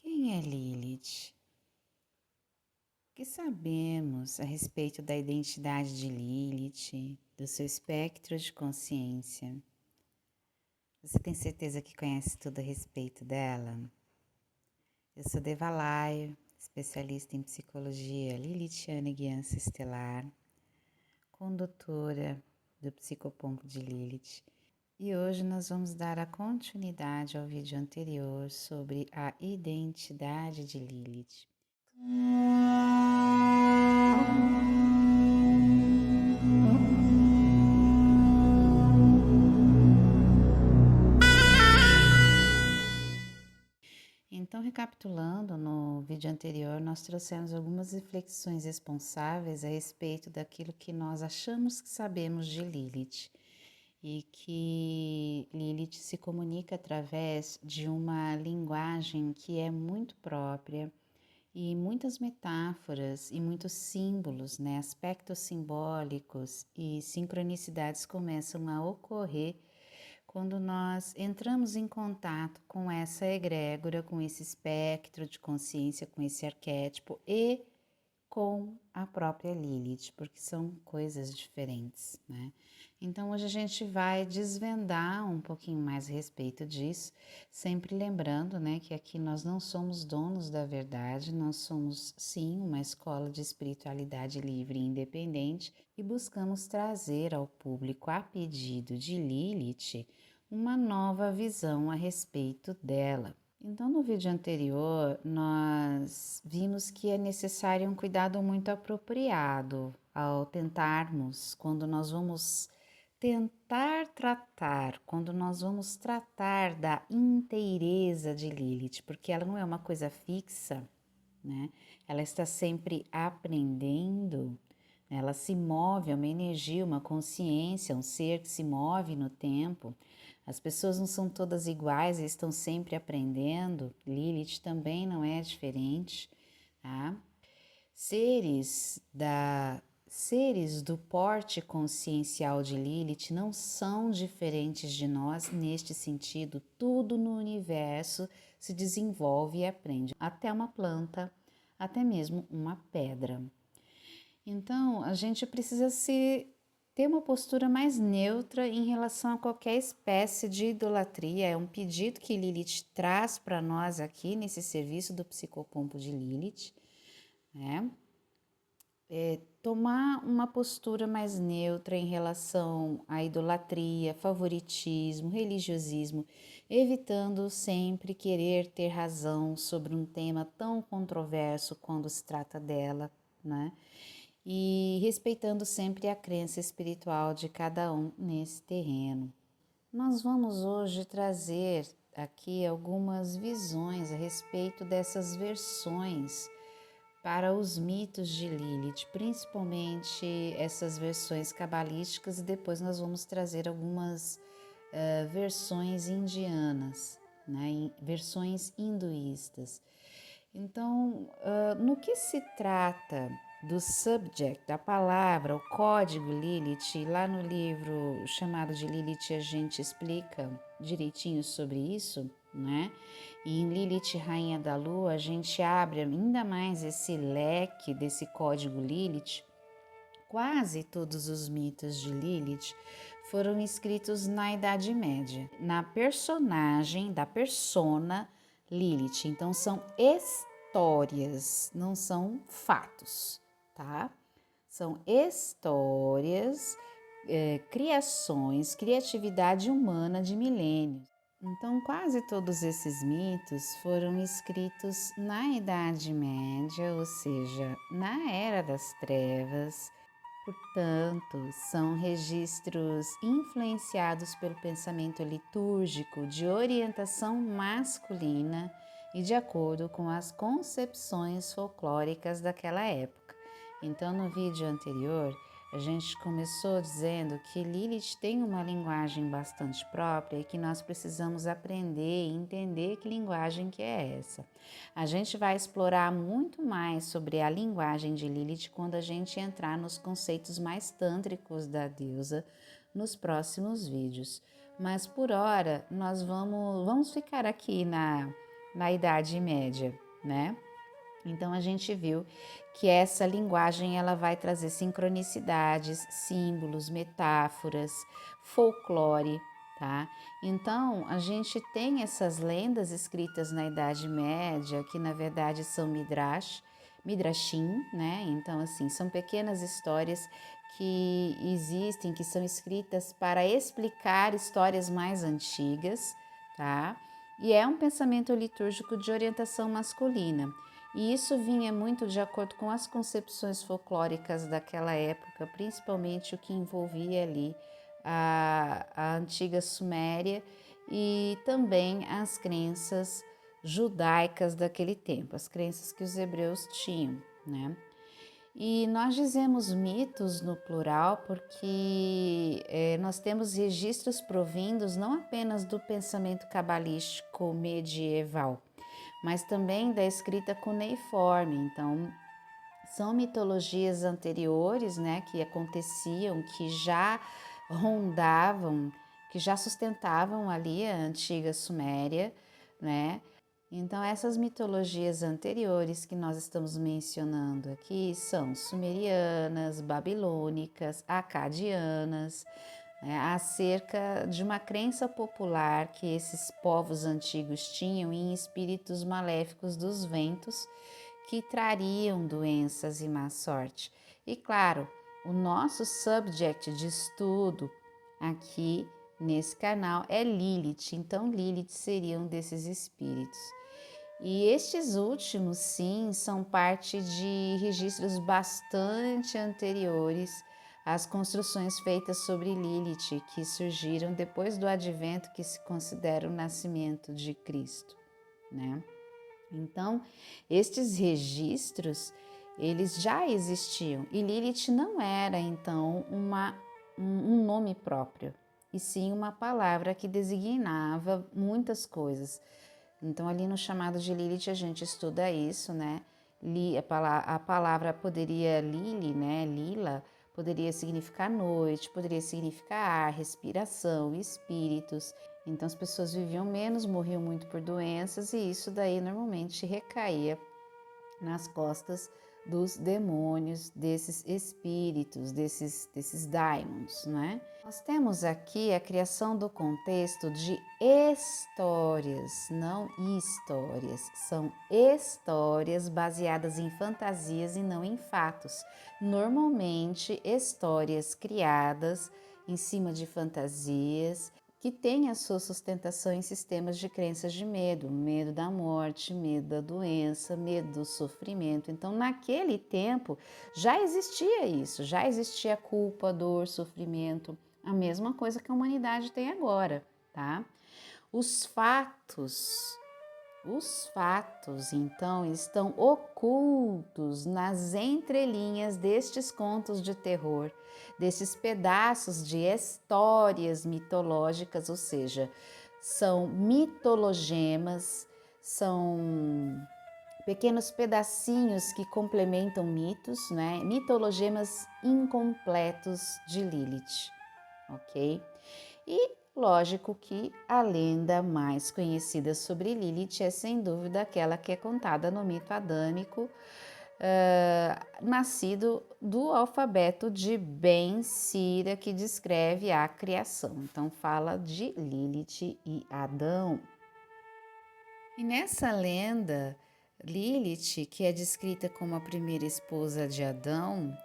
Quem é Lilith? O que sabemos a respeito da identidade de Lilith, do seu espectro de consciência? Você tem certeza que conhece tudo a respeito dela? Eu sou Devalaio, especialista em psicologia lilithiana e guiança estelar, condutora do Psicopompo de Lilith. E hoje nós vamos dar a continuidade ao vídeo anterior sobre a identidade de Lilith. Então, recapitulando, no vídeo anterior, nós trouxemos algumas reflexões responsáveis a respeito daquilo que nós achamos que sabemos de Lilith e que Lilith se comunica através de uma linguagem que é muito própria e muitas metáforas e muitos símbolos, aspectos simbólicos e sincronicidades começam a ocorrer quando nós entramos em contato com essa egrégora, com esse espectro de consciência, com esse arquétipo e com a própria Lilith, porque são coisas diferentes, né? Então hoje a gente vai desvendar um pouquinho mais a respeito disso, sempre lembrando, que aqui nós não somos donos da verdade, nós somos sim uma escola de espiritualidade livre e independente e buscamos trazer ao público, a pedido de Lilith, uma nova visão a respeito dela. Então, no vídeo anterior, nós vimos que é necessário um cuidado muito apropriado ao tentarmos, quando nós vamos quando nós vamos tratar da inteireza de Lilith, porque ela não é uma coisa fixa, né? Ela está sempre aprendendo, ela se move, é uma energia, uma consciência, um ser que se move no tempo. As pessoas não são todas iguais, eles estão sempre aprendendo. Lilith também não é diferente, tá? Seres do porte consciencial de Lilith não são diferentes de nós neste sentido. Tudo no universo se desenvolve e aprende, até uma planta, até mesmo uma pedra. Então, a gente precisa ter uma postura mais neutra em relação a qualquer espécie de idolatria. É um pedido que Lilith traz para nós aqui nesse serviço do Psicopompo de Lilith, né? Tomar uma postura mais neutra em relação à idolatria, favoritismo, religiosismo, evitando sempre querer ter razão sobre um tema tão controverso quando se trata dela, né? E respeitando sempre a crença espiritual de cada um nesse terreno. Nós vamos hoje trazer aqui algumas visões a respeito dessas versões para os mitos de Lilith, principalmente essas versões cabalísticas, e depois nós vamos trazer algumas versões indianas, versões hinduístas. Então, no que se trata do subject, da palavra, o código Lilith, lá no livro chamado de Lilith a gente explica direitinho sobre isso, né? E em Lilith, Rainha da Lua, a gente abre ainda mais esse leque desse código Lilith. Quase todos os mitos de Lilith foram escritos na Idade Média, na personagem, da persona Lilith. Então são histórias, não são fatos, tá? São histórias, criações, criatividade humana de milênios. Então, quase todos esses mitos foram escritos na Idade Média, ou seja, na Era das Trevas. Portanto, são registros influenciados pelo pensamento litúrgico de orientação masculina e de acordo com as concepções folclóricas daquela época. Então, no vídeo anterior, a gente começou dizendo que Lilith tem uma linguagem bastante própria e que nós precisamos aprender e entender que linguagem que é essa. A gente vai explorar muito mais sobre a linguagem de Lilith quando a gente entrar nos conceitos mais tântricos da deusa nos próximos vídeos. Mas por hora, nós vamos ficar aqui na Idade Média, né? Então a gente viu que essa linguagem ela vai trazer sincronicidades, símbolos, metáforas, folclore, tá? Então a gente tem essas lendas escritas na Idade Média, que na verdade são midrashim, né? Então assim, são pequenas histórias que existem, que são escritas para explicar histórias mais antigas, tá? E é um pensamento litúrgico de orientação masculina. E isso vinha muito de acordo com as concepções folclóricas daquela época, principalmente o que envolvia ali a antiga Suméria e também as crenças judaicas daquele tempo, as crenças que os hebreus tinham, né? E nós dizemos mitos no plural porque nós temos registros provindos não apenas do pensamento cabalístico medieval, mas também da escrita cuneiforme. Então, são mitologias anteriores, né, que aconteciam, que já rondavam, que já sustentavam ali a antiga Suméria, né? Então, essas mitologias anteriores que nós estamos mencionando aqui são sumerianas, babilônicas, acadianas, né, acerca de uma crença popular que esses povos antigos tinham em espíritos maléficos dos ventos que trariam doenças e má sorte. E claro, o nosso subject de estudo aqui nesse canal é Lilith, então Lilith seria um desses espíritos. E estes últimos, sim, são parte de registros bastante anteriores às construções feitas sobre Lilith, que surgiram depois do advento que se considera o nascimento de Cristo, né? Então, estes registros, eles já existiam e Lilith não era, então, um nome próprio, e sim uma palavra que designava muitas coisas. Então, ali no chamado de Lilith, a gente estuda isso, né? A palavra poderia, Lili, né? Lila, poderia significar noite, poderia significar ar, respiração, espíritos. Então, as pessoas viviam menos, morriam muito por doenças, e isso daí normalmente recaía nas costas dos demônios, desses espíritos, desses daimons, né? Nós temos aqui a criação do contexto de histórias, não histórias. São histórias baseadas em fantasias e não em fatos. Normalmente, histórias criadas em cima de fantasias que têm a sua sustentação em sistemas de crenças de medo, medo da morte, medo da doença, medo do sofrimento. Então, naquele tempo, já existia isso, já existia culpa, dor, sofrimento, a mesma coisa que a humanidade tem agora, tá? Os fatos, então, estão ocultos nas entrelinhas destes contos de terror, desses pedaços de histórias mitológicas, ou seja, são mitologemas, são pequenos pedacinhos que complementam mitos, né? Mitologemas incompletos de Lilith, ok? E lógico que a lenda mais conhecida sobre Lilith é sem dúvida aquela que é contada no mito adâmico, nascido do alfabeto de Ben Sira, que descreve a criação. Então fala de Lilith e Adão. E nessa lenda, Lilith, que é descrita como a primeira esposa de Adão,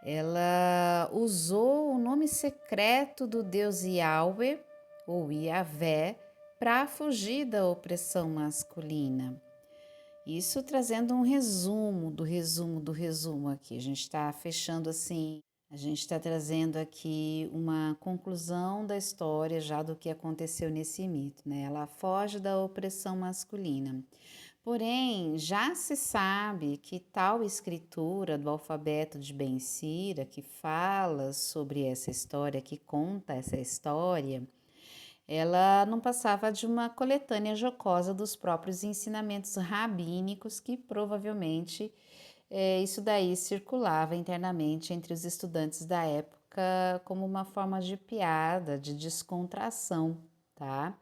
ela usou o nome secreto do deus Yahweh, ou Yahvé, para fugir da opressão masculina. Isso trazendo um resumo do resumo aqui. A gente está fechando assim, a gente está trazendo aqui uma conclusão da história já do que aconteceu nesse mito, né? Ela foge da opressão masculina. Porém, já se sabe que tal escritura do alfabeto de Ben Sira, que fala sobre essa história, que conta essa história, ela não passava de uma coletânea jocosa dos próprios ensinamentos rabínicos que provavelmente isso daí circulava internamente entre os estudantes da época como uma forma de piada, de descontração, tá?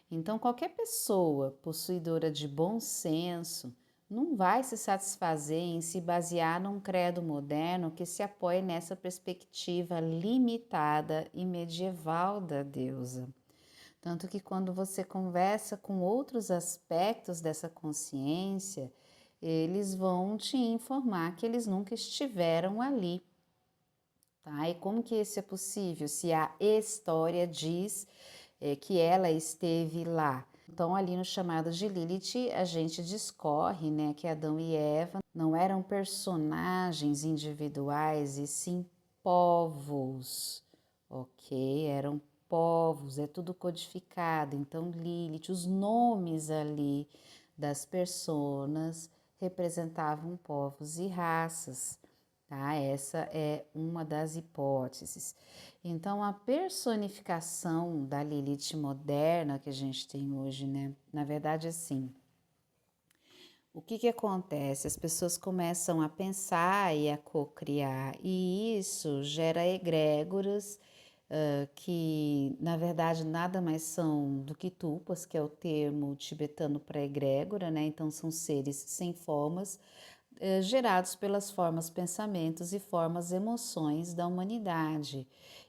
Então, qualquer pessoa possuidora de bom senso não vai se satisfazer em se basear num credo moderno que se apoie nessa perspectiva limitada e medieval da deusa. Tanto que quando você conversa com outros aspectos dessa consciência, eles vão te informar que eles nunca estiveram ali, tá? E como que isso é possível? Se a história diz que ela esteve lá. Então, ali no chamado de Lilith, a gente discorre, né, que Adão e Eva não eram personagens individuais, e sim povos, ok? Eram povos, é tudo codificado. Então, Lilith, os nomes ali das personas representavam povos e raças, tá? Essa é uma das hipóteses. Então, a personificação da Lilith moderna que a gente tem hoje, né? Na verdade, assim, o que acontece? As pessoas começam a pensar e a cocriar, e isso gera egrégoras que, na verdade, nada mais são do que tupas, que é o termo tibetano para egrégora, né? Então, são seres sem formas, gerados pelas formas pensamentos e formas emoções da humanidade.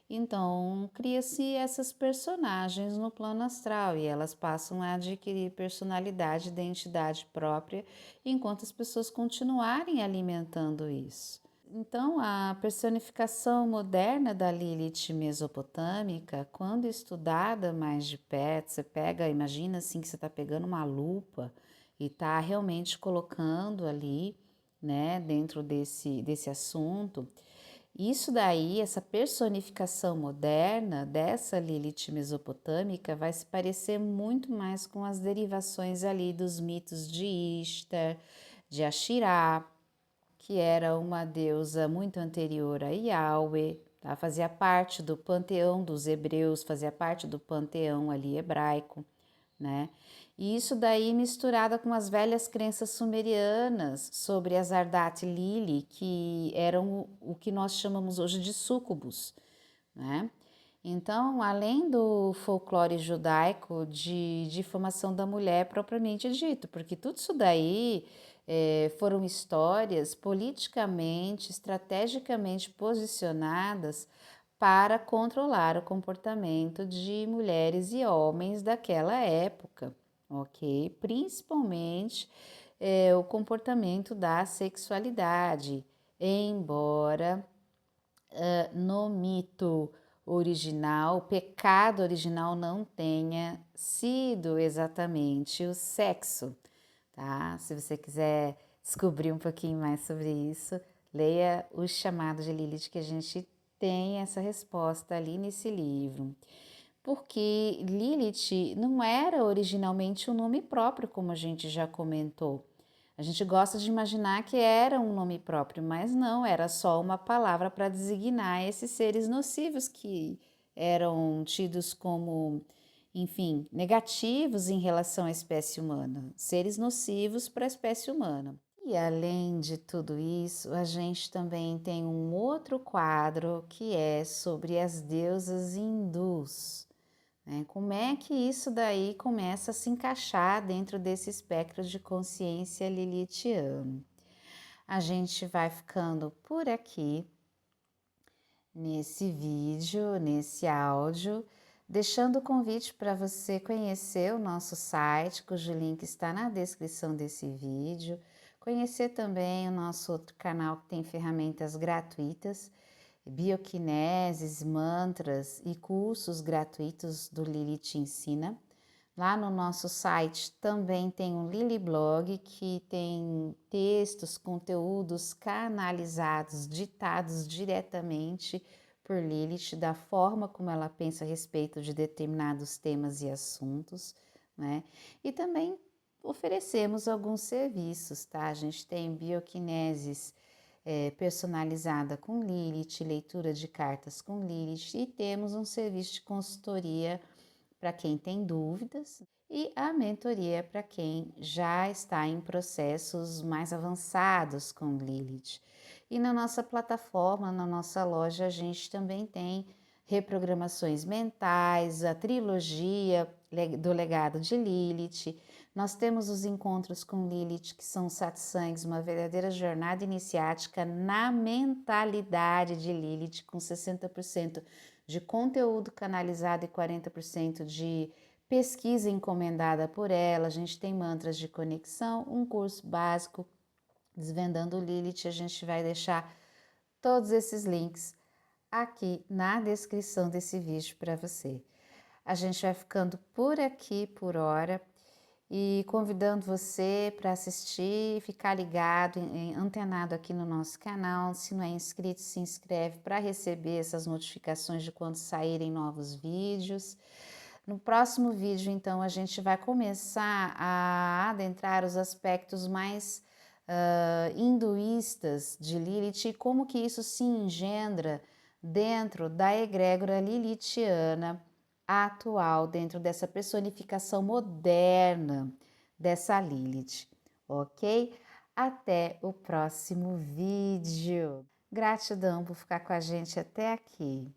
Então, cria-se essas personagens no plano astral e elas passam a adquirir personalidade e identidade própria, enquanto as pessoas continuarem alimentando isso. Então, a personificação moderna da Lilith mesopotâmica, quando estudada mais de perto, você pega, imagina assim que você está pegando uma lupa e está realmente colocando ali, né, dentro desse assunto. Isso daí, essa personificação moderna dessa Lilith mesopotâmica vai se parecer muito mais com as derivações ali dos mitos de Ishtar, de Ashirá, que era uma deusa muito anterior a Yahweh, tá? Fazia parte do panteão dos hebreus, fazia parte do panteão ali hebraico, né? E isso daí misturada com as velhas crenças sumerianas sobre as Ardati Lili, que eram o que nós chamamos hoje de súcubos, né? Então, além do folclore judaico de formação da mulher propriamente dito, porque tudo isso daí foram histórias politicamente, estrategicamente posicionadas para controlar o comportamento de mulheres e homens daquela época, ok? Principalmente o comportamento da sexualidade, embora no mito original, o pecado original não tenha sido exatamente o sexo, tá? Se você quiser descobrir um pouquinho mais sobre isso, leia o chamado de Lilith, que a gente tem essa resposta ali nesse livro. Porque Lilith não era originalmente um nome próprio, como a gente já comentou. A gente gosta de imaginar que era um nome próprio, mas não, era só uma palavra para designar esses seres nocivos que eram tidos como, enfim, negativos em relação à espécie humana, seres nocivos para a espécie humana. E além de tudo isso, a gente também tem um outro quadro que é sobre as deusas hindus. Como é que isso daí começa a se encaixar dentro desse espectro de consciência lilithiano? A gente vai ficando por aqui nesse vídeo, nesse áudio, deixando o convite para você conhecer o nosso site, cujo link está na descrição desse vídeo, conhecer também o nosso outro canal que tem ferramentas gratuitas, bioquineses, mantras e cursos gratuitos do Lili Te Ensina. Lá no nosso site também tem um Lili Blog que tem textos, conteúdos canalizados, ditados diretamente por Lilith, da forma como ela pensa a respeito de determinados temas e assuntos, né? E também oferecemos alguns serviços, tá? A gente tem bioquineses personalizada com Lilith, leitura de cartas com Lilith e temos um serviço de consultoria para quem tem dúvidas e a mentoria para quem já está em processos mais avançados com Lilith. E na nossa plataforma, na nossa loja, a gente também tem reprogramações mentais, a trilogia do legado de Lilith. Nós temos os encontros com Lilith, que são satsangs, uma verdadeira jornada iniciática na mentalidade de Lilith, com 60% de conteúdo canalizado e 40% de pesquisa encomendada por ela. A gente tem mantras de conexão, um curso básico desvendando Lilith. A gente vai deixar todos esses links aqui na descrição desse vídeo para você. A gente vai ficando por aqui por hora e convidando você para assistir, ficar ligado, antenado aqui no nosso canal. Se não é inscrito, se inscreve para receber essas notificações de quando saírem novos vídeos. No próximo vídeo, então, a gente vai começar a adentrar os aspectos mais hinduístas de Lilith e como que isso se engendra dentro da egrégora lilithiana atual, dentro dessa personificação moderna dessa Lilith, ok? Até o próximo vídeo. Gratidão por ficar com a gente até aqui.